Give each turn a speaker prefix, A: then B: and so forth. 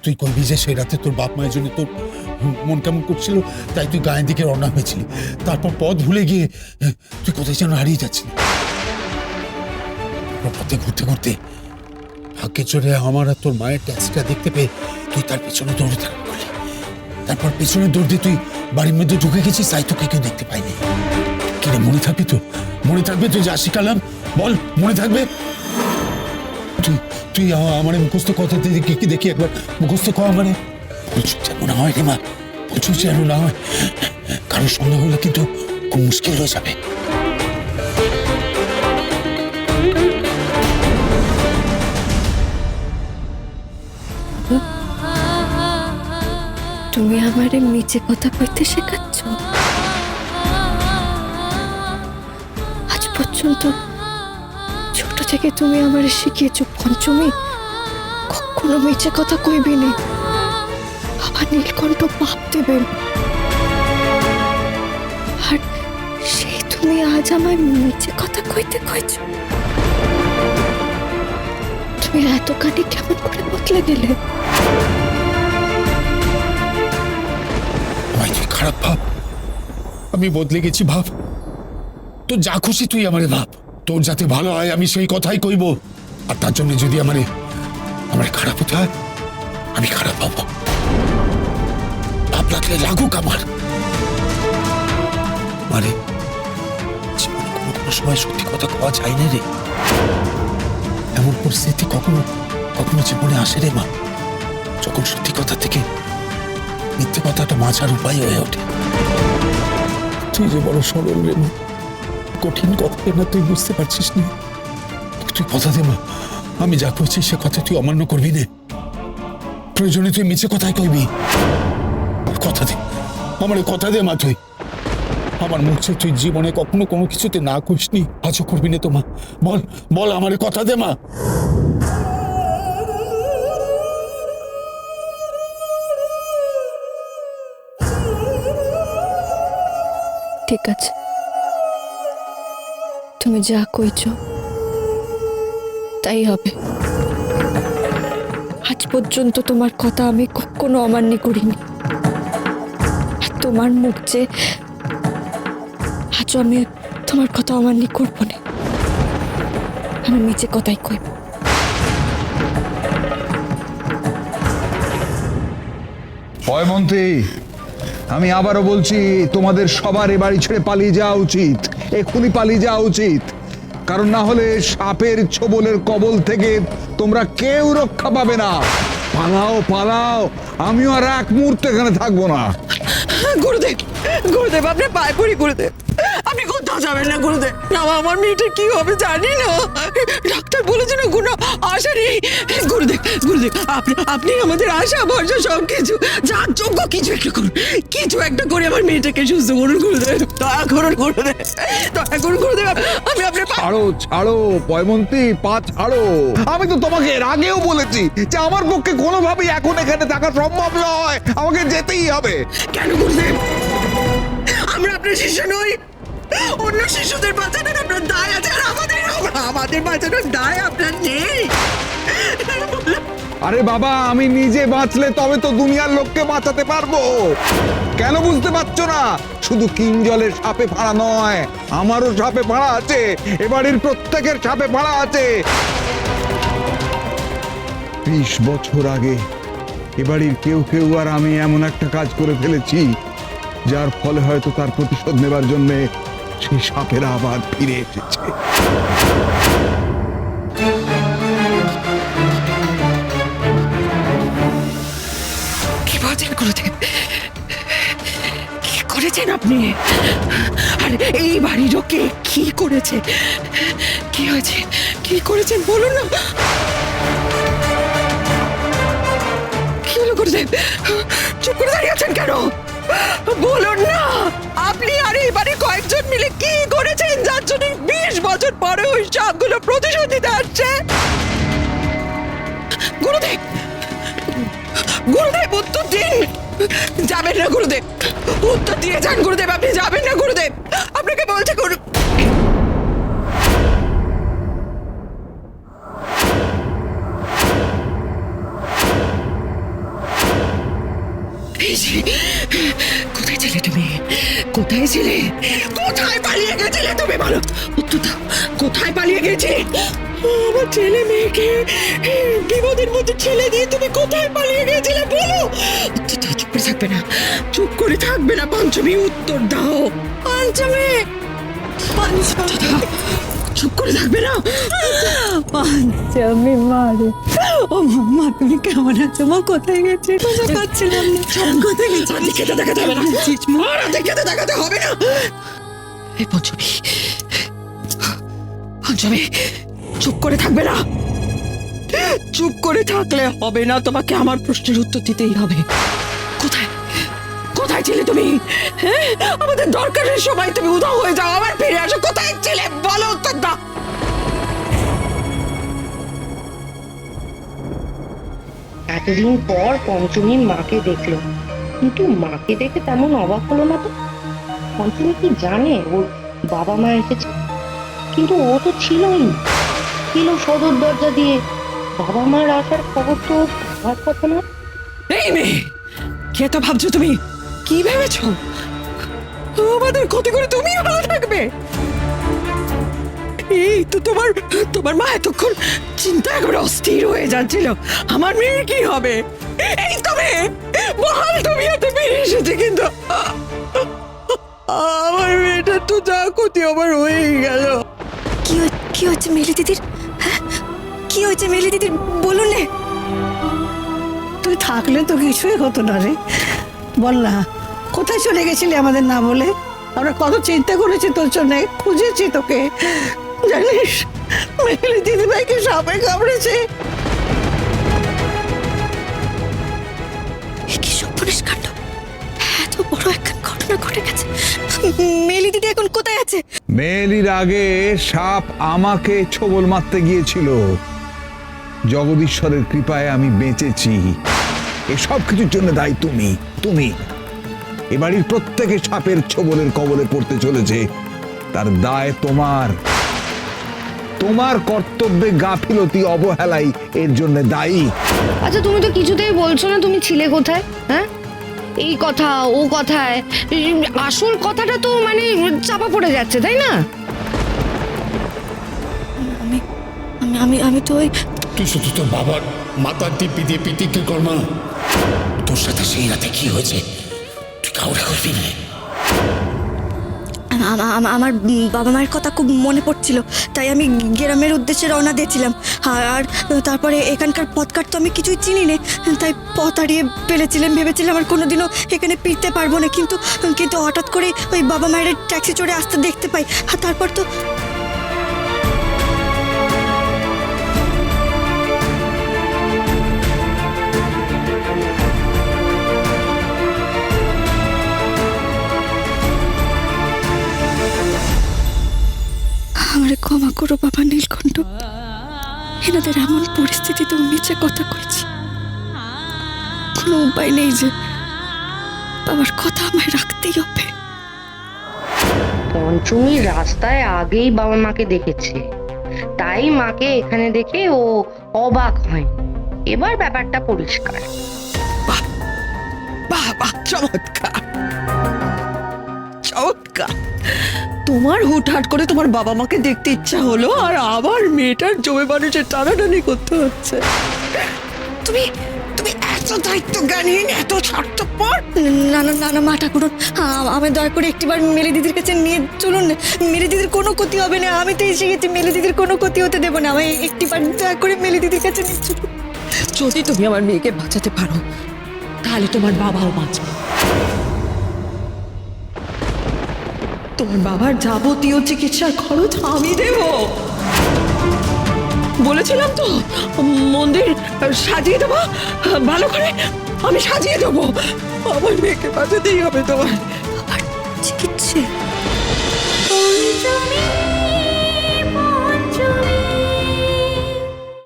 A: তুই কইবি যে সেই রাতে তোর বাপ মায়ের জন্য তোর মন কেমন করছিল, তাই তুই গায়ের দিকে রওনা হয়েছিলি। তারপর পথ ভুলে গিয়ে তুই কোথায় যেন হারিয়ে যাচ্ছিলি। পথে ঘুরতে ঘুরতে ভাগ্যে চড়ে আমার আর তোর মায়ের ট্যাক্সিটা দেখতে পেয়ে তুই তার পেছনে দৌড়ে থাকবি। তারপর পেছনে দৌড় দিয়ে তুই বাড়ির মধ্যে ঢুকে গেছিস, তাই তোকে কেউ দেখতে পাইনি। কিরে মনে থাকবে তো? মনে থাকবে তুই যা শিখালাম? বল মনে থাকবে? তুই তুই আমার মুখস্থ কথা কি দেখি একবার মুখস্থ কর মানে। প্রচুর যেন না হয় রে মা, প্রচুর যেন না হয়। কারোর সন্দেহ হলে কিন্তু খুব মুশকিল হয়ে যাবে।
B: তুমি আমারে নিচে কথা কইতে শেখাচ্ছ? আজ পর্যন্ত ছোট থেকে তুমি আমারে শিখিয়েছ পঞ্চমী কখনো মিছে কথা কইবি নি। আবার নীলকণ্ঠ পাপ দেবেন, আর সেই তুমি আজ আমায় মিছে কথা কইতে কইছ। তুমি এতখানি কেমন করে বদলে গেলে?
A: তুই খারাপ ভাব, আমি বদলে গেছি ভাব। তোর যা খুশি তুই আমারে ভাব, তোর যাতে ভালো হয় আমি সেই কথাই কইব। আর তার জন্য যদি আমার খারাপ হতে হয়, আমি খারাপ হব। ভাব লাগলে লাগুক আমার। মানে জীবনে কোনো কোনো সময় সত্যি কথা কওয়া যায় না রে। এমন পরিস্থিতি কখনো কখনো জীবনে আসে রে মা, যখন সত্যি কথা থেকে মিথ্যে কথাটা মাঝার উপায় হয়ে ওঠে। তুই যে বড় সরল রে মা, কঠিন কথা না তুই বুঝতে পারছিস না। তুই কথা দে মা, আমি যা করছি সে কথা তুই অমান্য করবি না। প্রয়োজনে তুই মিছে কথাই কইবি। কথা দে আমার, কথা দে মা। তুই আমার মুখে তুই জীবনে কখনো কোনো কিছুতে না করিসনি, আজও করবি না তো মা। বল বল আমারে কথা দে মা।
B: ঠিক আছে, তুমি যা কইছ তাই হবে। আজ পর্যন্ত তোমার কথা আমি কখনো অমান্য করিনি। আর তোমার মুখ যে আজও আমি তোমার কথা অমান্য করবো না। আমি নিচে কথাই কইব।
C: মন্ত্রী, আমি আবারও বলছি, তোমাদের সবার এ বাড়ি ছেড়ে পালিয়ে যাওয়া উচিত। এক্ষুনি পালিয়ে যাওয়া উচিত, কারণ না হলে সাপের ছোবলের কবল থেকে তোমরা কেউ রক্ষা পাবে না। পালাও পালাও, আমিও আর এক মুহূর্ত এখানে থাকবো না।
D: গুরুদেব, গুরুদেব আপনার পায়ে পড়ি গুরুদেব, আপনি কোথাও যাবেন না গুরুদেব। না আমার মেয়েটার কি হবে জানি না, ডাক্তার বলেছেন কোনো আশা নেই। গুরুদেব, গুরুদেব আপনি আমাদের আশা ভরসা সবকিছু, যার যোগ্য কিছু একটা করুন, কিছু একটা করে আমার মেয়েটাকে সুস্থ করুন গুরুদেব। দয়া করুন গুরুদেব, দয়া করুন গুরুদেব। আমি আপনার
C: ছাড়ো ছাড়ো পয়মন্তী, পা ছাড়ো। আমি তো তোমাকে এর আগেও বলেছি যে আমার পক্ষে কোনোভাবেই এখন এখানে থাকা সম্ভব নয়, আমাকে যেতেই হবে।
D: কেন গুরুদেব? আমরা আপনার শিষ্য নই? অন্য শিশুদের বাঁচানোর আপনার দায় আছে, আর আমাদের বাঁচানোর দায় আপনার নেই?
C: আরে বাবা, আমি নিজে বাঁচলে তবে তো দুনিয়ার লোককে বাঁচাতে পারবো। কেন বুঝতে পারছো না? শুধু কিঞ্জলের সাপে ফাড়া নয়, আমারও সাপে ফাড়া আছে, এবাড়ির প্রত্যেকের সাপে ফাড়া আছে। 20 বছর আগে এবাড়ির কেউ কেউ আর আমি এমন একটা কাজ করে ফেলেছি, যার ফলে হয়তো তার প্রতিশোধ নেবার জন্য সেই সাপেরা আবার ফিরে এসেছে।
D: কি বলছেন গুরুদেব? কি করেছেন আপনি? আর এই বাড়িরও কে কি করেছে? কি হয়েছে? কি করেছেন বলুন না। কি হলো গুরুদেব? চুপ করে দাঁড়িয়ে আছেন কেন? বলুন না, আপনি আর এই বাড়ির কয়েকজন মিলে কি করেছেন যার জন্য 20 বছর পরে ওই সাপগুলো প্রতিশোধ দিতে আসছে? গুরুদেব, গুরুদেব উত্তর দিন। যাবেন না গুরুদেব, উত্তর দিয়ে যান গুরুদেব। আপনি যাবেন না গুরুদেব, আপনাকে বলছে গুরু। এই যে, কোথায় ছিলে তুমি? কোথায় ছিলে? কোথায় পালিয়ে গেছিলে তুমি? বলো, উত্তর দাও। কোথায় পালিয়ে গেছিলে? আমার ছেলে মেয়েকে বিপদের মধ্যে ছেলে দিয়ে তুমি কোথায় পালিয়ে গেছিলে? বলো। উত্তর দাও, চুপ করে থাকবে না, চুপ করে থাকবে না পঞ্চমী, উত্তর দাও। পঞ্চমী, পঞ্চমী, চুপ করে থাকবে না।
B: পঞ্চমী মারে।
D: ও মা, তুমি কেমন আছো? মা কোথায় গেছে? বুঝতে পারছিলাম না। কোথায় গেছে? খেতে দেখাতে হবে না। খেতে দেখাতে হবে না। এই পঞ্চমী, পঞ্চমী, চুপ করে থাকবে না। চুপ করে থাকলে হবে না, তোমাকে আমার প্রশ্নের উত্তর দিতেই হবে। কোথায় কোথায় ছিলে তুমি? হ্যাঁ, আমাদের দরকারের সময় তুমি উধাও হয়ে যাও, আবার ফিরে আসো। কোথায় ছিলে? বলো, উত্তর দাও।
E: এতদিন পর পঞ্চমী মাকে দেখলো, কিন্তু মাকে দেখে তেমন অবাক হলো না তো। পঞ্চমী কি জানে ওর বাবা মা এসেছে? কিন্তু ও তো ছিলই না, ছিল সদর দরজা দিয়ে। বাবা মার আসার খবর তো পাওয়ার কথা না।
D: এই মেয়ে, কে তো ভাবছো তুমি? কি ভেবেছো আমাদের ক্ষতি করে তুমি ভালো থাকবে? এই তো তোমার তোমার মা এতক্ষণ চিন্তা একেবারে অস্থির হয়ে যাচ্ছিল, আমার মেয়ের কি হবে। এই তো মেয়ে, বহাল তুমি এত বেরিয়ে এসেছে, কিন্তু আমার মেয়েটা তো যা ক্ষতি আমার হয়ে গেল।
B: কি হয়েছে মেলি দিদির? হ্যাঁ? কি হয়েছে মেলি দিদির? বলুন না।
F: তুই থাকলে তো কিছুই হতো না রে। বল না, কোথায় চলে গেছিলি আমাদের না বলে? আমরা কত চিন্তা করেছি তোর জন্য, খুঁজেছি তোকে। জানিস, মেঘলি দিদিভাইকে সাপে কামড়েছে।
B: কি সর্বনাশ কাণ্ড! এত বড় একখান ঘটনা ঘটে গেছে। মেলি দিদি এখন কোথায় আছে?
C: মেলির আগে সাপ আমাকে ছোবল মারতে গিয়েছিল। জগদীশ্বরের কৃপায় আমি বেঁচেছি। এসব কিছুর জন্য দায়ী তুমি। তুমি এ বাড়ির প্রত্যেকে সাপের ছোবলের কবলে পড়তে চলেছে, তার দায় তোমার। তোমার কর্তব্যে গাফিলতি, অবহেলাই এর জন্য দায়ী।
E: আচ্ছা, তুমি তো কিছুতেই বলছো না তুমি ছিলে কোথায়। হ্যাঁ, এই কথা ও কথায় আসল কথাটা তো মানে চাপা পড়ে যাচ্ছে, তাই না?
B: আমি আমি আমি তো ওই
G: তুই শুধু তোর বাবার মাথার দিব্যি দিয়ে পিটিকে কর না। তোর সাথে সেই রাতে কি হয়েছে তুই কাউরে করবি না।
B: আমার বাবা মায়ের কথা খুব মনে পড়ছিল, তাই আমি গ্রামের উদ্দেশ্যে রওনা দিয়েছিলাম। আর তারপরে এখানকার পথঘাট তো আমি কিছুই চিনি না, তাই পথ হারিয়ে ফেলেছিলাম। ভেবেছিলাম আর কোনোদিনও এখানে ফিরতে পারবো না, কিন্তু কিন্তু হঠাৎ করে ওই বাবা মায়ের ট্যাক্সি চড়ে আসতে দেখতে পাই। আর তারপর তো আমারে ক্ষমা করো বাবা নীলকণ্ঠ, এনাদের এমন পরিস্থিতিতেও মিছে কথা কইছি। কোনো উপায় নেই যে বাবার কথা আমায় রাখতেই হবে।
E: পঞ্চমী রাস্তায় আগেই বাবা মাকে দেখেছে, তাই মাকে এখানে দেখে ও অবাক হয়। এবার ব্যাপারটা পরিষ্কার।
D: বাহ বাহ বাহ, চমৎকার চমৎকার। তোমার হুটহাট করে তোমার বাবা মাকে দেখতে ইচ্ছা হলো, আর আবার মেয়েটার জমে মানুষের টানাটানি করতে হচ্ছে। তুমি তুমি এত দায়িত্বজ্ঞানহীন, এত স্বার্থপর।
B: না না না না মা ঠাকুরন, আমায় দয়া করে একটিবার মেলি দিদির কাছে নিয়ে চলুন না। মেলি দিদির কোনো ক্ষতি হবে না, আমি তো এসে গেছি। মেলি দিদির কোনো ক্ষতি হতে দেবো না। আমায় একটিবার দয়া করে মেলি দিদির কাছে নিয়ে চলুন।
D: যদি তুমি আমার মেয়েকে বাঁচাতে পারো, তাহলে তোমার বাবাও বাঁচবে। তোমার বাবার যাবতীয় চিকিৎসার খরচ আমি দেব। বলেছিলাম তো, মন্দির সাজিয়ে দেবো ভালো করে, আমি সাজিয়ে দেবো। আমার মেয়েকে বাঁচাতেই হবে তোমার।
B: চিকিৎসা